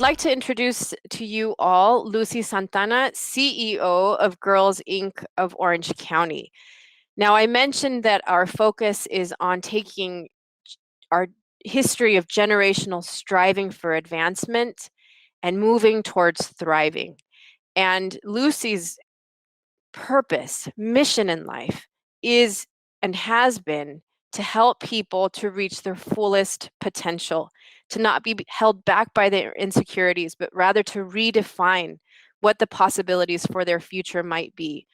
like to introduce to you all Lucy Santana, CEO of Girls Inc. of Orange County. Now, I mentioned that our focus is on taking our history of generational striving for advancement and moving towards thriving. And Lucy's purpose, mission in life is and has been to help people to reach their fullest potential, to not be held back by their insecurities, but rather to redefine what the possibilities for their future might be.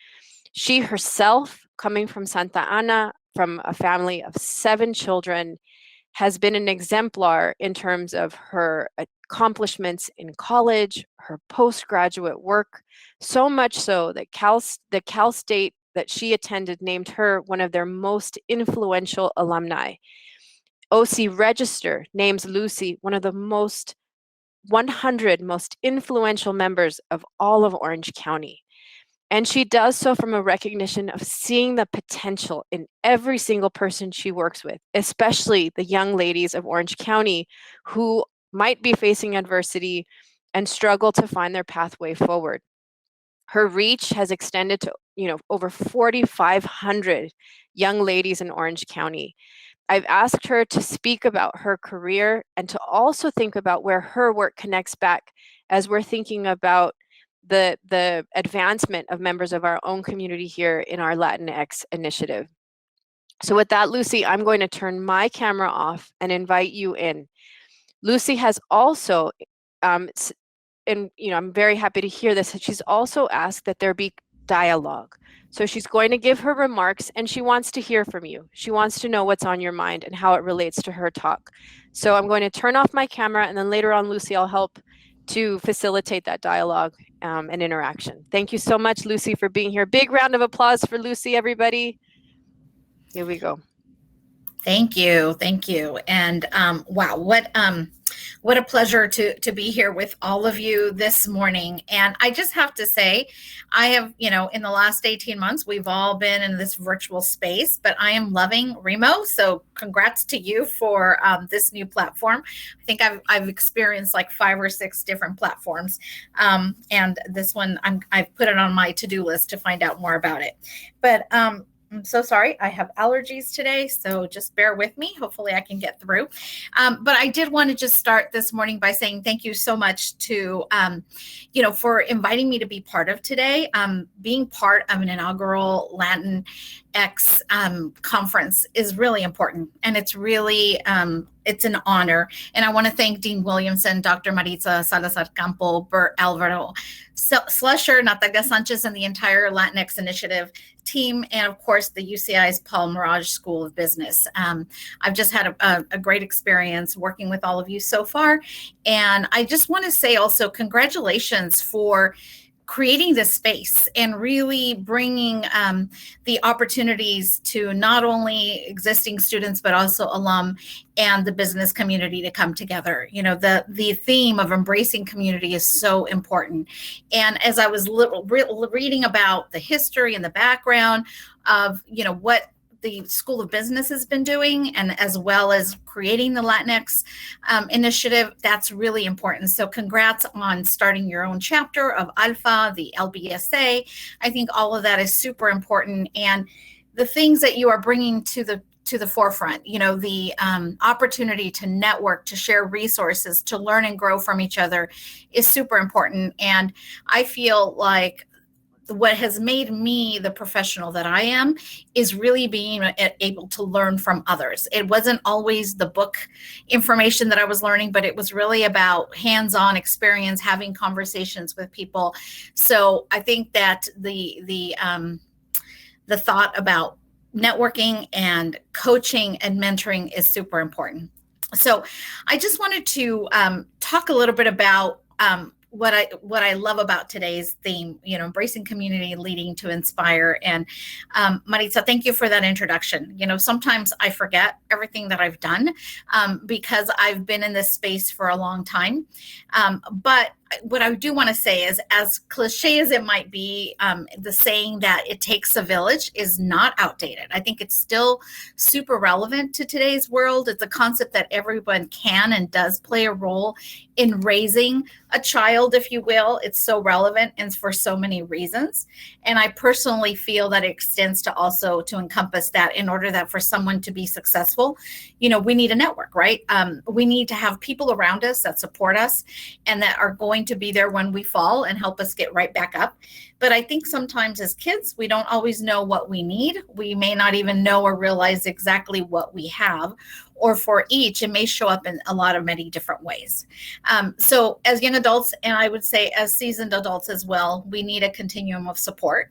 She herself, coming from Santa Ana, from a family of 7 children, has been an exemplar in terms of her accomplishments in college, her postgraduate work, so much so that the Cal State that she attended named her one of their most influential alumni. OC Register names Lucy one of the 100 most influential members of all of Orange County. And she does so from a recognition of seeing the potential in every single person she works with, especially the young ladies of Orange County who might be facing adversity and struggle to find their pathway forward. Her reach has extended to, over 4,500 young ladies in Orange County. I've asked her to speak about her career and to also think about where her work connects back as we're thinking about the advancement of members of our own community here in our Latinx initiative. So with that, Lucy, I'm going to turn my camera off and invite you in. Lucy has also, and I'm very happy to hear this, she's also asked that there be dialogue. So she's going to give her remarks and she wants to hear from you. She wants to know what's on your mind and how it relates to her talk. So I'm going to turn off my camera and then later on, Lucy, I'll help to facilitate that dialogue and interaction. Thank you so much, Lucy, for being here. Big round of applause for Lucy, everybody. Here we go. Thank you. And wow, what a pleasure to be here with all of you this morning. And I just have to say, I have, in the last 18 months, we've all been in this virtual space, but I am loving Remo. So congrats to you for this new platform. I think I've experienced like 5 or 6 different platforms. And this one, I've put it on my to-do list to find out more about it. But I'm so sorry. I have allergies today, so just bear with me. Hopefully I can get through. But I did want to just start this morning by saying thank you so much to, for inviting me to be part of today. Being part of an inaugural Latinx conference is really important, and it's really it's an honor. And I want to thank Dean Williamson, Dr. Maritza Salazar Campo, Bert Alvaro, Slusher, Natalia Sanchez, and the entire Latinx Initiative team, and of course the UCI's Paul Mirage School of Business. I've just had a great experience working with all of you so far, and I just want to say also congratulations for creating this space and really bringing the opportunities to not only existing students but also alum and the business community to come together. The theme of embracing community is so important. And as I was reading about the history and the background of what the School of Business has been doing, and as well as creating the Latinx initiative, that's really important. So congrats on starting your own chapter of Alpha, the LBSA. I think all of that is super important. And the things that you are bringing to the forefront, the opportunity to network, to share resources, to learn and grow from each other is super important. And I feel like what has made me the professional that I am is really being able to learn from others. It wasn't always the book information that I was learning, but it was really about hands-on experience, having conversations with people. So I think that the thought about networking and coaching and mentoring is super important. So I just wanted to talk a little bit about what I love about today's theme, embracing community, leading to inspire. And Maritza, thank you for that introduction. Sometimes I forget everything that I've done because I've been in this space for a long time. But what I do want to say is, as cliche as it might be, the saying that it takes a village is not outdated. I think it's still super relevant to today's world. It's a concept that everyone can and does play a role in raising a child, if you will. It's so relevant and for so many reasons. And I personally feel that it extends to also to encompass that in order that for someone to be successful, we need a network, right? We need to have people around us that support us and that are going to be there when we fall and help us get right back up. But I think sometimes as kids, we don't always know what we need. We may not even know or realize exactly what we have, or for each, it may show up in a lot of many different ways. So as young adults, and I would say as seasoned adults as well, we need a continuum of support.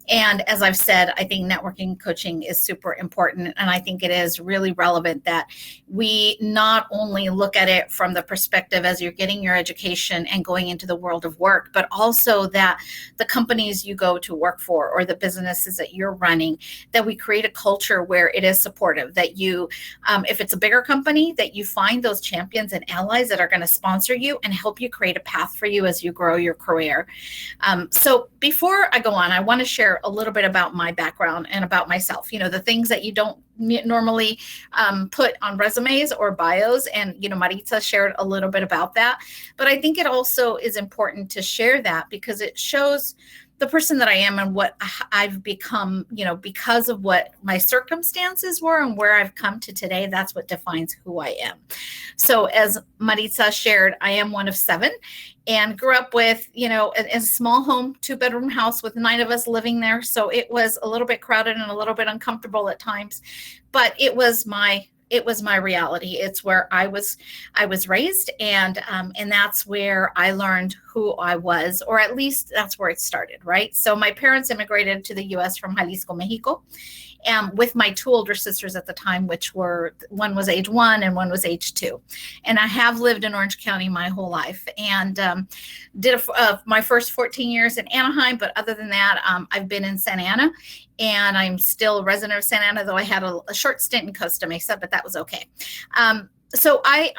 And as I've said, I think networking coaching is super important. And I think it is really relevant that we not only look at it from the perspective as you're getting your education and going into the world of work, but also that the companies you go to work for or the businesses that you're running, that we create a culture where it is supportive, that you, if it's a bigger company, that you find those champions and allies that are going to sponsor you and help you create a path for you as you grow your career. So before I go on, I want to share a little bit about my background and about myself, the things that you don't normally put on resumes or bios. And, Maritza shared a little bit about that. But I think it also is important to share that because it shows the person that I am and what I've become, because of what my circumstances were and where I've come to today. That's what defines who I am. So as Maritza shared, I am one of 7 and grew up with, a small home, 2-bedroom house with 9 of us living there. So it was a little bit crowded and a little bit uncomfortable at times, but it was my reality. It's where I was raised, and that's where I learned who I was, or at least that's where it started, right? So my parents immigrated to the U.S. from Jalisco, Mexico, and with my 2 older sisters at the time, which were, one was age 1 and one was age 2. And I have lived in Orange County my whole life, and did my first 14 years in Anaheim. But other than that, I've been in Santa Ana, and I'm still a resident of Santa Ana, though I had a short stint in Costa Mesa, but that was okay. So I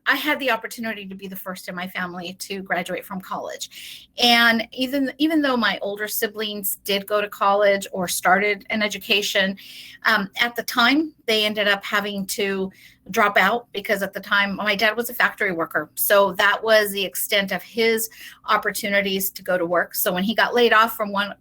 had the opportunity to be the first in my family to graduate from college. And even though my older siblings did go to college or started an education, at the time, they ended up having to drop out because at the time, my dad was a factory worker. So that was the extent of his opportunities to go to work. So when he got laid off from one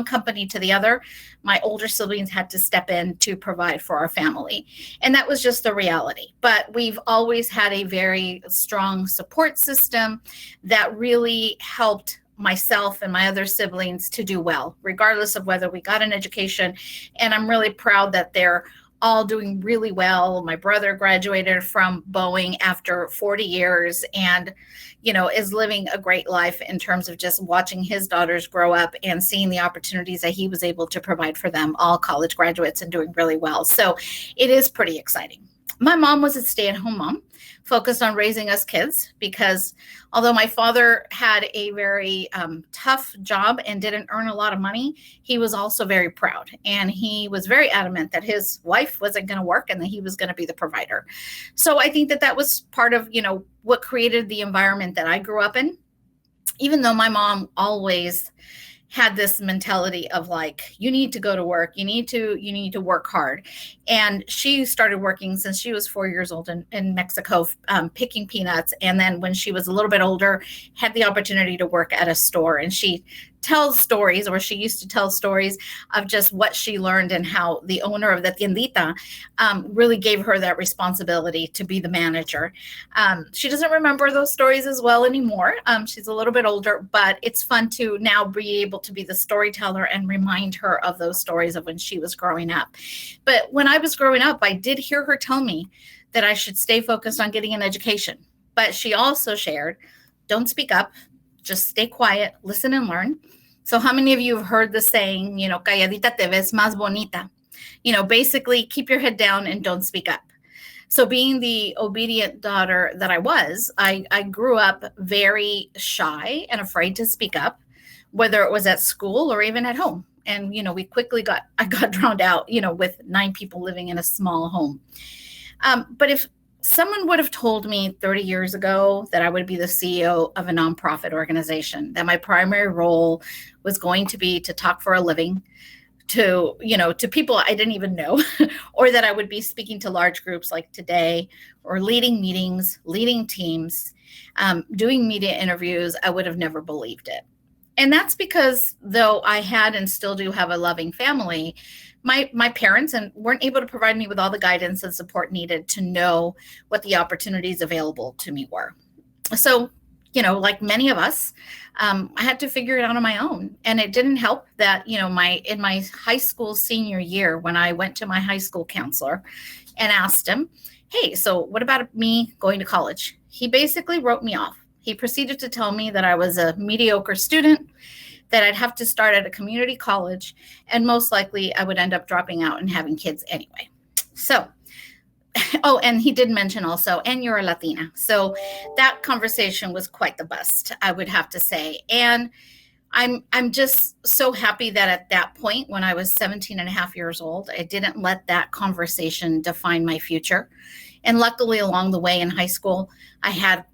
company to the other, my older siblings had to step in to provide for our family. And that was just the reality. But we've always had a very strong support system that really helped myself and my other siblings to do well, regardless of whether we got an education. And I'm really proud that they're all doing really well. My brother graduated from Boeing after 40 years and, is living a great life in terms of just watching his daughters grow up and seeing the opportunities that he was able to provide for them, all college graduates and doing really well. So it is pretty exciting. My mom was a stay-at-home mom, focused on raising us kids, because although my father had a very tough job and didn't earn a lot of money, he was also very proud. And he was very adamant that his wife wasn't going to work and that he was going to be the provider. So I think that was part of, what created the environment that I grew up in, even though my mom always had this mentality of like, you need to go to work, you need to work hard. And she started working since she was 4 years old in Mexico, picking peanuts. And then when she was a little bit older, had the opportunity to work at a store. And she tells stories, or she used to tell stories of just what she learned and how the owner of the tiendita really gave her that responsibility to be the manager. She doesn't remember those stories as well anymore. She's a little bit older, but it's fun to now be able to be the storyteller and remind her of those stories of when she was growing up. But when I was growing up, I did hear her tell me that I should stay focused on getting an education. But she also shared, don't speak up, just stay quiet, listen and learn. So how many of you have heard the saying, calladita te ves más bonita? Basically keep your head down and don't speak up. So being the obedient daughter that I was, I grew up very shy and afraid to speak up, whether it was at school or even at home. And, we quickly I got drowned out, with 9 people living in a small home. But if someone would have told me 30 years ago that I would be the CEO of a nonprofit organization, that my primary role was going to be to talk for a living to, to people I didn't even know, or that I would be speaking to large groups like today, or leading meetings, leading teams, doing media interviews, I would have never believed it. And that's because though I had and still do have a loving family, my parents and weren't able to provide me with all the guidance and support needed to know what the opportunities available to me were. So, like many of us, I had to figure it out on my own. And it didn't help that, in my high school senior year, when I went to my high school counselor and asked him, hey, so what about me going to college? He basically wrote me off. He proceeded to tell me that I was a mediocre student, that I'd have to start at a community college, and most likely I would end up dropping out and having kids anyway. So, oh, and he did mention also, and you're a Latina. So that conversation was quite the bust, I would have to say. And I'm just so happy that at that point, when I was 17 and a half years old, I didn't let that conversation define my future. And luckily along the way in high school, I had,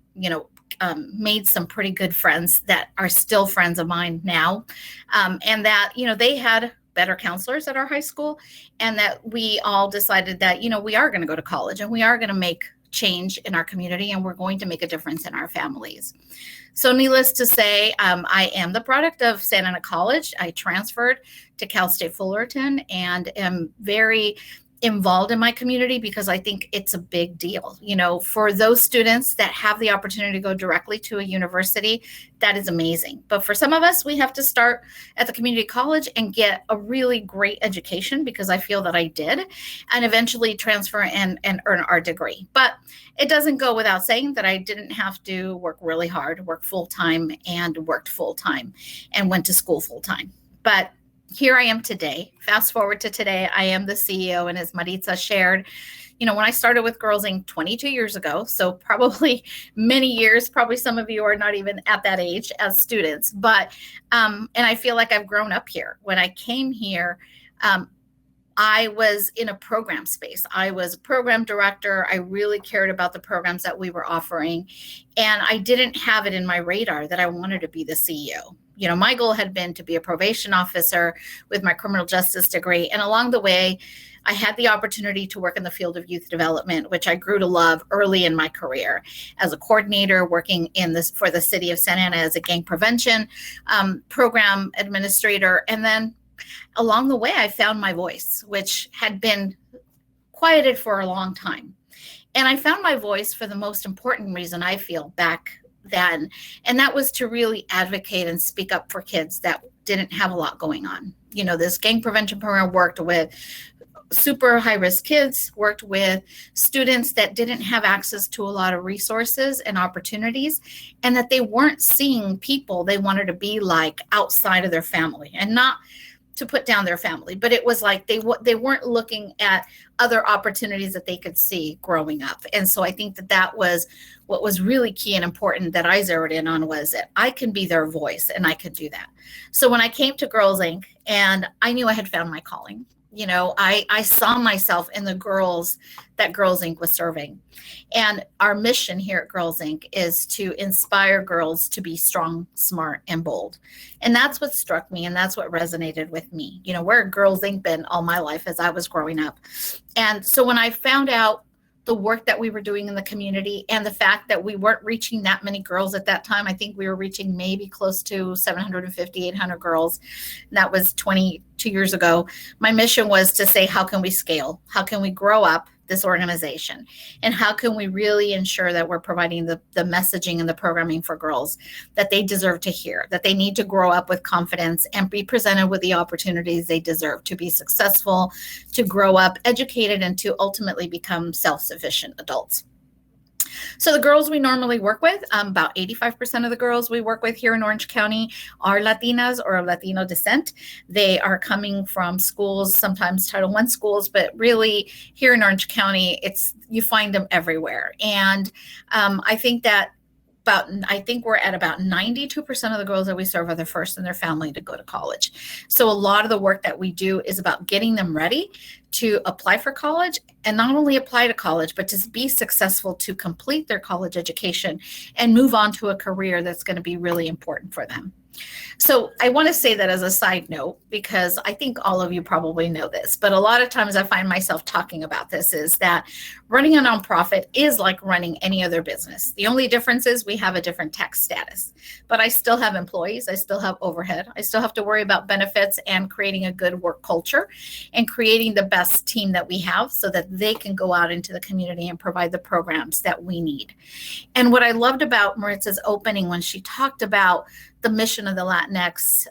made some pretty good friends that are still friends of mine now. And that, they had better counselors at our high school, and that we all decided that, we are going to go to college and we are going to make change in our community, and we're going to make a difference in our families. So needless to say, I am the product of Santana College. I transferred to Cal State Fullerton and am very involved in my community because I think it's a big deal. For those students that have the opportunity to go directly to a university, that is amazing. But for some of us, we have to start at the community college and get a really great education, because I feel that I did, and eventually transfer and earn our degree. But it doesn't go without saying that I didn't have to work really hard, work full-time, and worked full-time and went to school full-time. But here I am today. Fast forward to today, I am the CEO, and as Maritza shared, when I started with Girls Inc. 22 years ago, so probably many years, probably some of you are not even at that age as students, but, and I feel like I've grown up here. When I came here, I was in a program space. I was a program director. I really cared about the programs that we were offering, and I didn't have it in my radar that I wanted to be the CEO. My goal had been to be a probation officer with my criminal justice degree. And along the way, I had the opportunity to work in the field of youth development, which I grew to love early in my career as a coordinator, working for the city of Santa Ana as a gang prevention program administrator. And then along the way, I found my voice, which had been quieted for a long time. And I found my voice for the most important reason, I feel, back then. And that was to really advocate and speak up for kids that didn't have a lot going on. This gang prevention program worked with super high-risk kids, worked with students that didn't have access to a lot of resources and opportunities, and that they weren't seeing people they wanted to be like outside of their family. And not to put down their family, but it was like they weren't looking at other opportunities that they could see growing up. And so I think that was what was really key and important that I zeroed in on, was that I can be their voice and I could do that. So when I came to Girls Inc. and I knew I had found my calling, I saw myself in the girls that Girls Inc. was serving. And our mission here at Girls Inc. is to inspire girls to be strong, smart, and bold. And that's what struck me, and that's what resonated with me. Where Girls Inc. been all my life as I was growing up. And so when I found out the work that we were doing in the community and the fact that we weren't reaching that many girls at that time, I think we were reaching maybe close to 750, 800 girls. And that was 22 years ago. My mission was to say, how can we scale? How can we grow up this organization? And how can we really ensure that we're providing the messaging and the programming for girls that they deserve to hear, that they need to grow up with confidence and be presented with the opportunities they deserve to be successful, to grow up educated, and to ultimately become self-sufficient adults. So the girls we normally work with, about 85% of the girls we work with here in Orange County are Latinas or of Latino descent. They are coming from schools, sometimes Title I schools, but really here in Orange County, you find them everywhere. And I think that I think we're at about 92% of the girls that we serve are the first in their family to go to college. So a lot of the work that we do is about getting them ready to apply for college, and not only apply to college, but to be successful to complete their college education and move on to a career that's going to be really important for them. So I want to say that as a side note, because I think all of you probably know this, but a lot of times I find myself talking about this, is that running a nonprofit is like running any other business. The only difference is we have a different tax status, but I still have employees. I still have overhead. I still have to worry about benefits and creating a good work culture and creating the best team that we have so that they can go out into the community and provide the programs that we need. And what I loved about Maritza's opening when she talked about the mission of the Latinx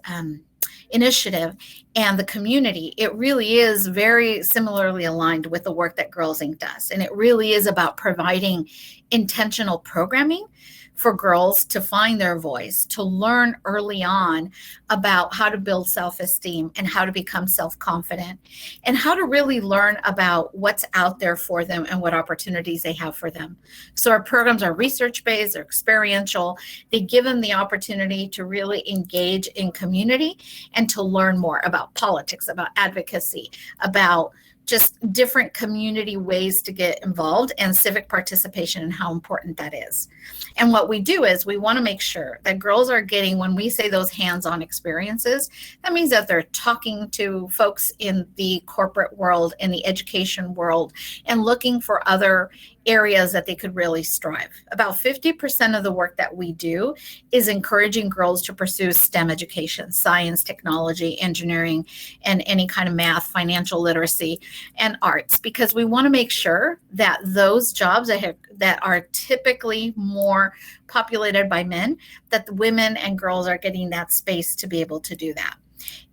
initiative and the community, it really is very similarly aligned with the work that Girls Inc. does. And it really is about providing intentional programming for girls to find their voice, to learn early on about how to build self-esteem and how to become self-confident, and how to really learn about what's out there for them and what opportunities they have for them. So our programs are research-based, they're experiential. They give them the opportunity to really engage in community and to learn more about politics, about advocacy, about just different community ways to get involved, and civic participation and how important that is. And what we do is we want to make sure that girls are getting, when we say those hands-on experiences, that means that they're talking to folks in the corporate world, in the education world, and looking for other areas that they could really strive. About 50% of the work that we do is encouraging girls to pursue STEM education, science, technology, engineering, and any kind of math, financial literacy, and arts, because we want to make sure that those jobs that are typically more populated by men, that the women and girls are getting that space to be able to do that.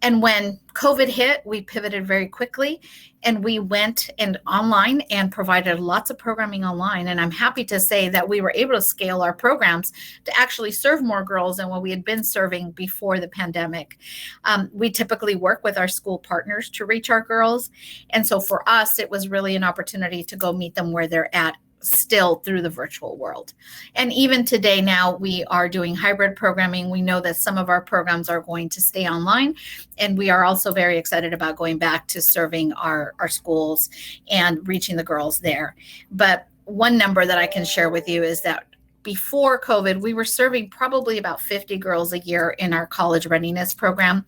And when COVID hit, we pivoted very quickly and we went online and provided lots of programming online. And I'm happy to say that we were able to scale our programs to actually serve more girls than what we had been serving before the pandemic. We typically work with our school partners to reach our girls. And so for us, it was really an opportunity to go meet them where they're at, still through the virtual world. And even today now we are doing hybrid programming. We know that some of our programs are going to stay online, and we are also very excited about going back to serving our schools and reaching the girls there. But one number that I can share with you is that before COVID, we were serving probably about 50 girls a year in our college readiness program.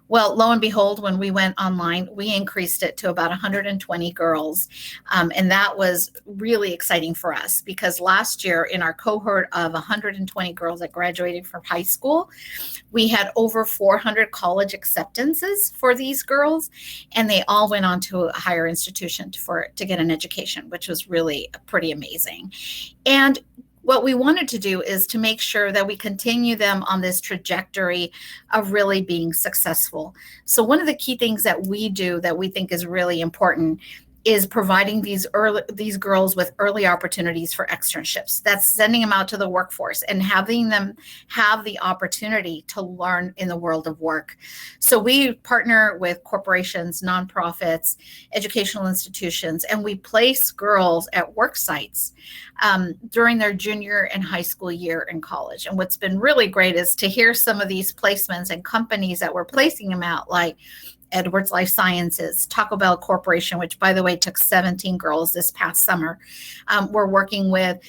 Well, lo and behold, when we went online, we increased it to about 120 girls. And that was really exciting for us because last year in our cohort of 120 girls that graduated from high school, we had over 400 college acceptances for these girls, and they all went on to a higher institution to get an education, which was really pretty amazing. And what we wanted to do is to make sure that we continue them on this trajectory of really being successful. So one of the key things that we do that we think is really important is providing these girls with early opportunities for externships. That's sending them out to the workforce and having them have the opportunity to learn in the world of work. So we partner with corporations, nonprofits, educational institutions, and we place girls at work sites during their junior and high school year in college. And what's been really great is to hear some of these placements and companies that we're placing them out, like Edwards Life Sciences, Taco Bell Corporation, which by the way took 17 girls this past summer. We're working with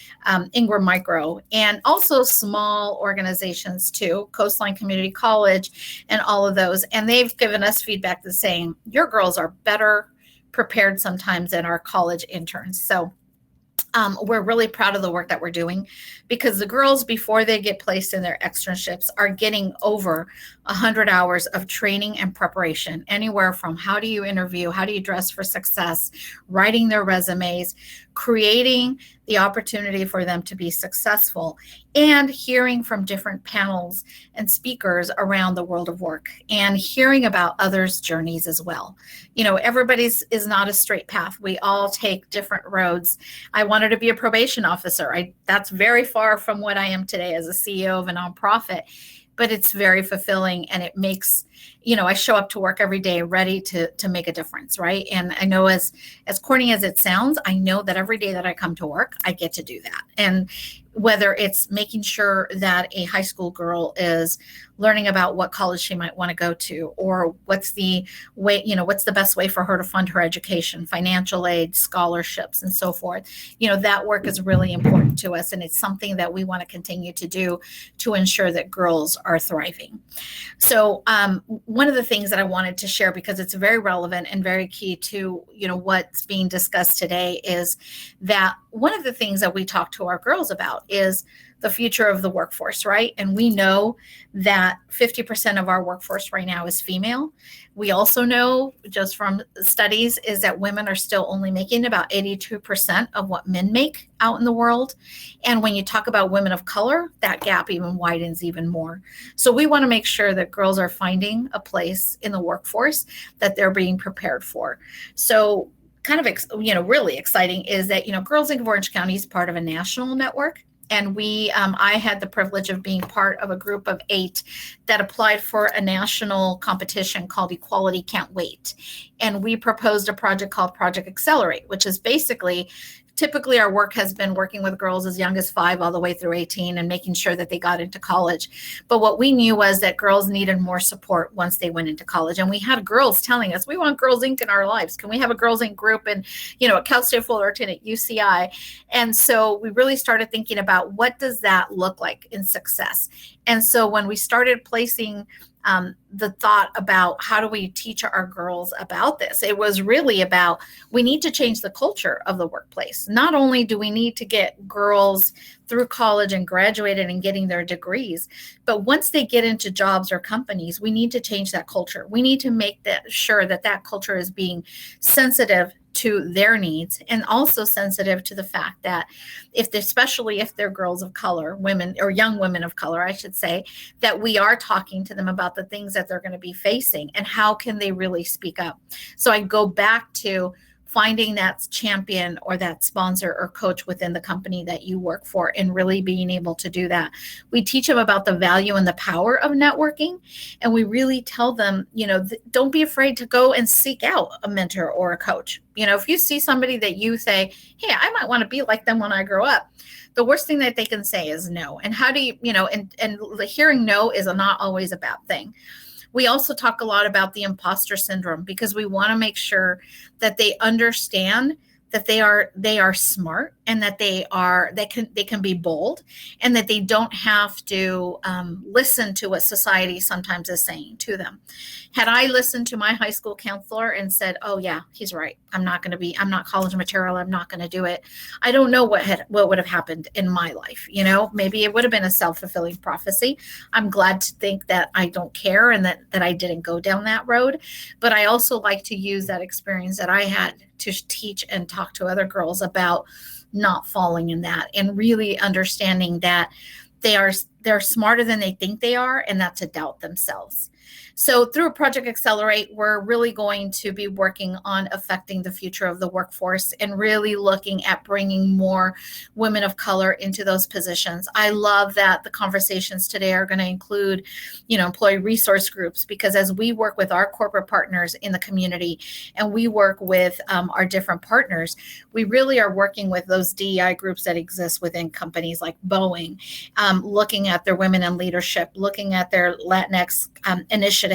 Ingram Micro and also small organizations too, Coastline Community College and all of those. And they've given us feedback the same. Your girls are better prepared sometimes than our college interns. So we're really proud of the work that we're doing because the girls, before they get placed in their externships, are getting over 100 hours of training and preparation, anywhere from how do you interview, how do you dress for success, writing their resumes, creating the opportunity for them to be successful, and hearing from different panels and speakers around the world of work and hearing about others' journeys as well. You know, everybody's is not a straight path. We all take different roads. I wanted to be a probation officer. That's very far from what I am today as a CEO of a nonprofit, but it's very fulfilling, and it makes, you know, I show up to work every day ready to make a difference, right? And I know as corny as it sounds, I know that every day that I come to work, I get to do that. And whether it's making sure that a high school girl is learning about what college she might want to go to, or what's the way, what's the best way for her to fund her education, financial aid, scholarships, and so forth. That work is really important to us, and it's something that we want to continue to do to ensure that girls are thriving. So one of the things that I wanted to share, because it's very relevant and very key to what's being discussed today, is that one of the things that we talk to our girls about is the future of the workforce, right? And we know that 50% of our workforce right now is female. We also know, just from studies, is that women are still only making about 82% of what men make out in the world. And when you talk about women of color, that gap even widens even more. So we want to make sure that girls are finding a place in the workforce that they're being prepared for. So kind of, really exciting is that, Girls Inc. of Orange County is part of a national network. And I had the privilege of being part of a group of 8 that applied for a national competition called Equality Can't Wait. And we proposed a project called Project Accelerate, which is basically, typically our work has been working with girls as young as 5 all the way through 18 and making sure that they got into college. But what we knew was that girls needed more support once they went into college. And we had girls telling us, we want Girls Inc. in our lives. Can we have a Girls Inc. group at Cal State Fullerton, at UCI? And so we really started thinking about, what does that look like in success? And so when we started placing the thought about how do we teach our girls about this, it was really about, we need to change the culture of the workplace. Not only do we need to get girls through college and graduated and getting their degrees, but once they get into jobs or companies, we need to change that culture. We need to make sure that culture is being sensitive to their needs, and also sensitive to the fact that especially if they're girls of color, women, or young women of color, I should say, that we are talking to them about the things that they're going to be facing and how can they really speak up. So I go back to finding that champion or that sponsor or coach within the company that you work for, and really being able to do that. We teach them about the value and the power of networking. And we really tell them, don't be afraid to go and seek out a mentor or a coach. If you see somebody that you say, hey, I might want to be like them when I grow up, the worst thing that they can say is no. And how do you, and hearing no is not always a bad thing. We also talk a lot about the imposter syndrome, because we want to make sure that they understand that they are smart, and that they can be bold, and that they don't have to listen to what society sometimes is saying to them. Had I listened to my high school counselor and said, oh yeah, he's right, I'm not college material, I'm not going to do it, I don't know what would have happened in my life. Maybe it would have been a self-fulfilling prophecy. I'm glad to think that I don't care, and that I didn't go down that road. But I also like to use that experience that I had to teach and talk to other girls about not falling in that, and really understanding that they're smarter than they think they are, and not to doubt themselves. So through Project Accelerate, we're really going to be working on affecting the future of the workforce, and really looking at bringing more women of color into those positions. I love that the conversations today are going to include, employee resource groups, because as we work with our corporate partners in the community, and we work with our different partners, we really are working with those DEI groups that exist within companies like Boeing, looking at their women in leadership, looking at their Latinx initiatives.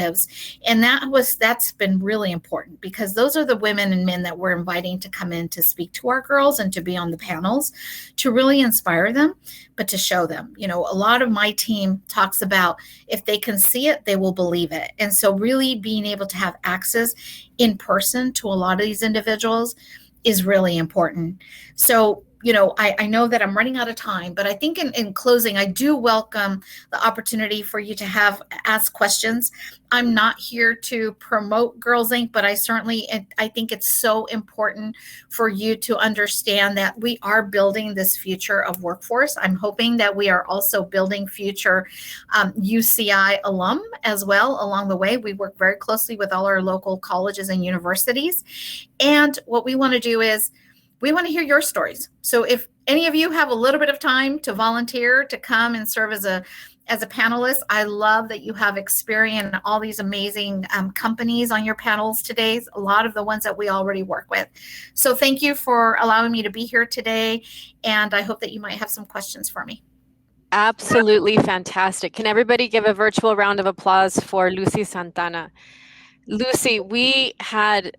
And that's been really important, because those are the women and men that we're inviting to come in to speak to our girls and to be on the panels, to really inspire them, but to show them. A lot of my team talks about, if they can see it, they will believe it. And so really being able to have access in person to a lot of these individuals is really important. So I know that I'm running out of time, but I think in closing, I do welcome the opportunity for you to ask questions. I'm not here to promote Girls Inc., but I think it's so important for you to understand that we are building this future of workforce. I'm hoping that we are also building future UCI alum as well along the way. We work very closely with all our local colleges and universities. And what we want to do is, we want to hear your stories. So if any of you have a little bit of time to volunteer to come and serve as a as a panelist. I love that you have experience in all these amazing companies on your panels today, a lot of the ones that we already work with. So thank you for allowing me to be here today, and I hope that you might have some questions for me. Absolutely fantastic. Can everybody give a virtual round of applause for Lucy Santana? Lucy, we had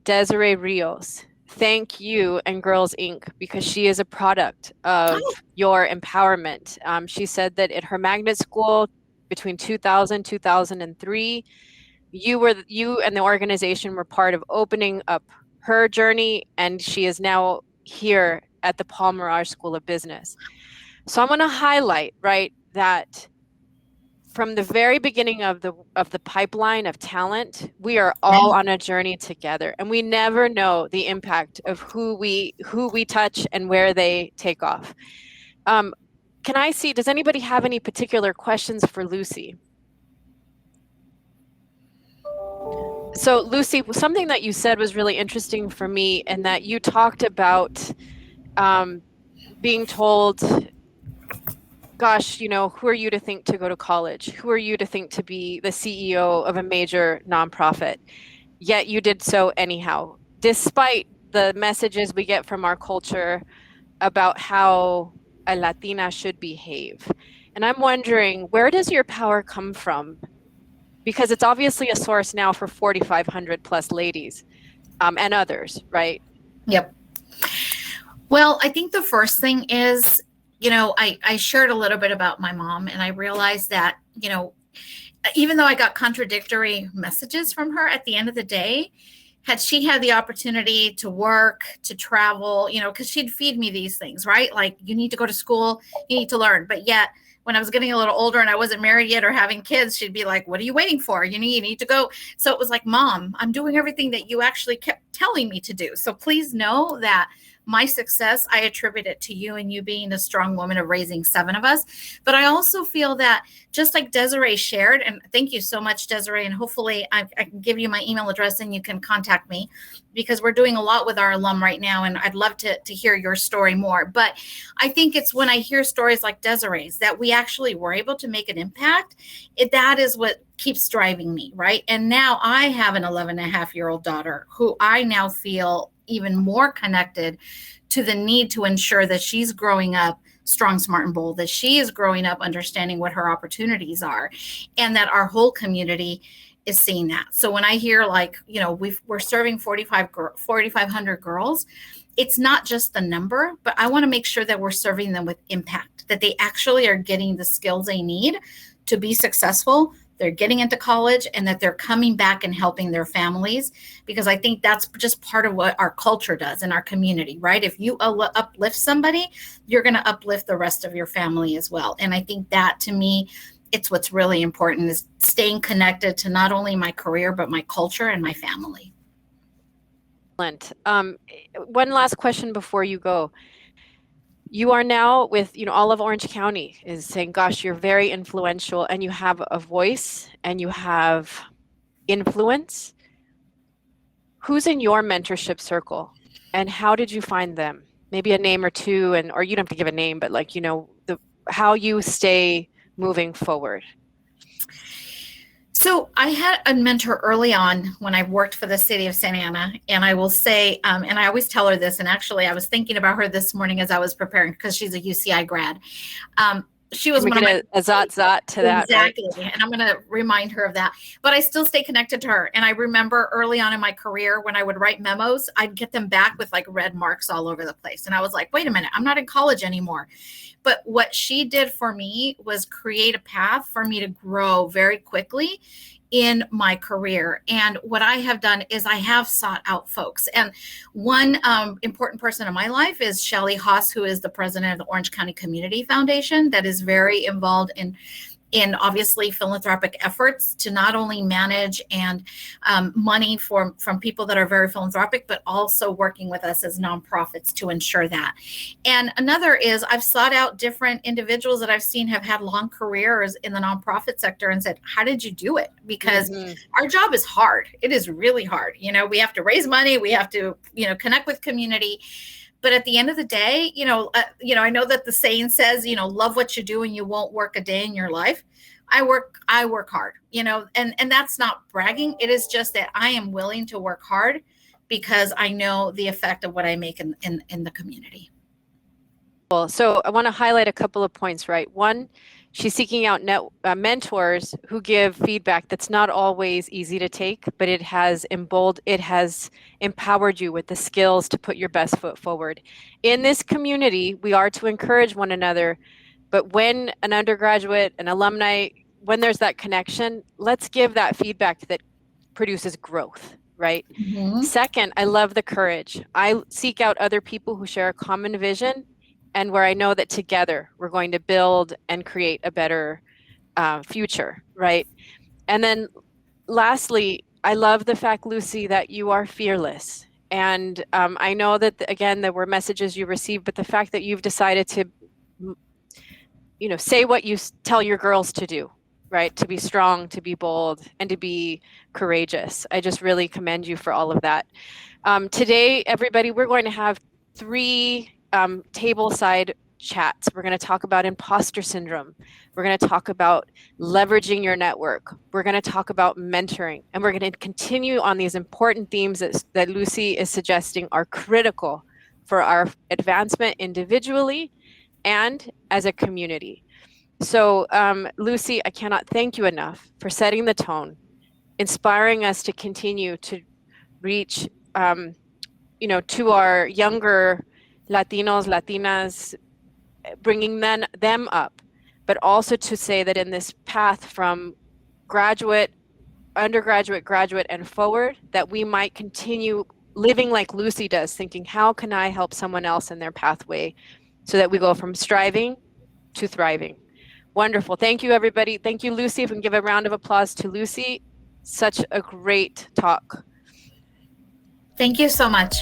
Desiree Rios thank you and Girls Inc. because she is a product of your empowerment. She said that at her magnet school between 2000 2003, you and the organization were part of opening up her journey, and she is now here at the Paul Mirage School of Business. So I'm going to highlight, right, that from the very beginning of the pipeline of talent, we are all on a journey together, and we never know the impact of who we touch and where they take off. Can I see, does anybody have any particular questions for Lucy? So Lucy, something that you said was really interesting for me, and that you talked about being told, gosh, you know, who are you to think to go to college? Who are you to think to be the CEO of a major nonprofit? Yet you did so anyhow, despite the messages we get from our culture about how a Latina should behave. And I'm wondering, where does your power come from? Because it's obviously a source now for 4,500 plus ladies and others, right? Yep. Well, I think the first thing is, you know, I shared a little bit about my mom, and I realized that, you know, even though I got contradictory messages from her, at the end of the day, had she had the opportunity to work, to travel, you know, because she'd feed me these things, right? Like, you need to go to school, you need to learn. But yet, when I was getting a little older and I wasn't married yet or having kids, she'd be like, what are you waiting for? You need to go. So it was like, Mom, I'm doing everything that you actually kept telling me to do. So please know that my success, I attribute it to you and you being a strong woman of raising 7 of us. But I also feel that, just like Desiree shared, and thank you so much, Desiree, and hopefully I can give you my email address and you can contact me, because we're doing a lot with our alum right now, and I'd love to hear your story more. But I think it's when I hear stories like Desiree's that we actually were able to make an impact. That is what keeps driving me, right? And now I have an 11-and-a-half-year-old daughter who I now feel even more connected to the need to ensure that she's growing up strong, smart, and bold, that she is growing up understanding what her opportunities are, and that our whole community is seeing that. So when I hear, like, you know, we're serving 4,500 girls, it's not just the number, but I want to make sure that we're serving them with impact, that they actually are getting the skills they need to be successful, they're getting into college, and that they're coming back and helping their families, because I think that's just part of what our culture does in our community, right? If you uplift somebody, you're going to uplift the rest of your family as well. And I think that, to me, it's what's really important, is staying connected to not only my career, but my culture and my family. One last question before you go. You are now with, you know, all of Orange County is saying, gosh, you're very influential and you have a voice and you have influence. Who's in your mentorship circle and how did you find them? Maybe a name or two, and or you don't have to give a name, but, like, you know, how you stay moving forward. So I had a mentor early on when I worked for the city of Santa Ana, and I will say, and I always tell her this, and actually I was thinking about her this morning as I was preparing, because she's a UCI grad. She was one of my a zot to that, exactly, right? And I'm going to remind her of that. But I still stay connected to her. And I remember early on in my career, when I would write memos, I'd get them back with like red marks all over the place. And I was like, wait a minute, I'm not in college anymore. But what she did for me was create a path for me to grow very quickly in my career. And what I have done is I have sought out folks. And one important person in my life is Shelley Haas, who is the president of the Orange County Community Foundation, that is very involved in obviously philanthropic efforts to not only manage and money from people that are very philanthropic, but also working with us as nonprofits to ensure that. And another is I've sought out different individuals that I've seen have had long careers in the nonprofit sector and said, how did you do it? Because our job is hard. It is really hard. You know, we have to raise money. We have to, you know, connect with community. But at the end of the day, I know that the saying says, love what you do and you won't work a day in your life. I work hard, and that's not bragging. It is just that I am willing to work hard because I know the effect of what I make in the community. So I want to highlight a couple of points, right? One, she's seeking out mentors who give feedback that's not always easy to take, but it has empowered you with the skills to put your best foot forward. In this community, we are to encourage one another, but when an undergraduate, an alumni, when there's that connection, let's give that feedback that produces growth, right? Mm-hmm. Second, I love the courage. I seek out other people who share a common vision and where I know that together we're going to build and create a better future, right? And then lastly, I love the fact, Lucy, that you are fearless. And I know that, again, there were messages you received, but the fact that you've decided to, say what you tell your girls to do, right? To be strong, to be bold, and to be courageous. I just really commend you for all of that. Today, everybody, we're going to have 3 table-side chats. We're going to talk about imposter syndrome. We're going to talk about leveraging your network. We're going to talk about mentoring. And we're going to continue on these important themes that Lucy is suggesting are critical for our advancement individually and as a community. So, Lucy, I cannot thank you enough for setting the tone, inspiring us to continue to reach, to our younger Latinos, Latinas, bringing them up, but also to say that in this path from graduate, undergraduate, graduate, and forward, that we might continue living like Lucy does, thinking, how can I help someone else in their pathway so that we go from striving to thriving. Wonderful. Thank you, everybody. Thank you, Lucy. If we can give a round of applause to Lucy. Such a great talk. Thank you so much.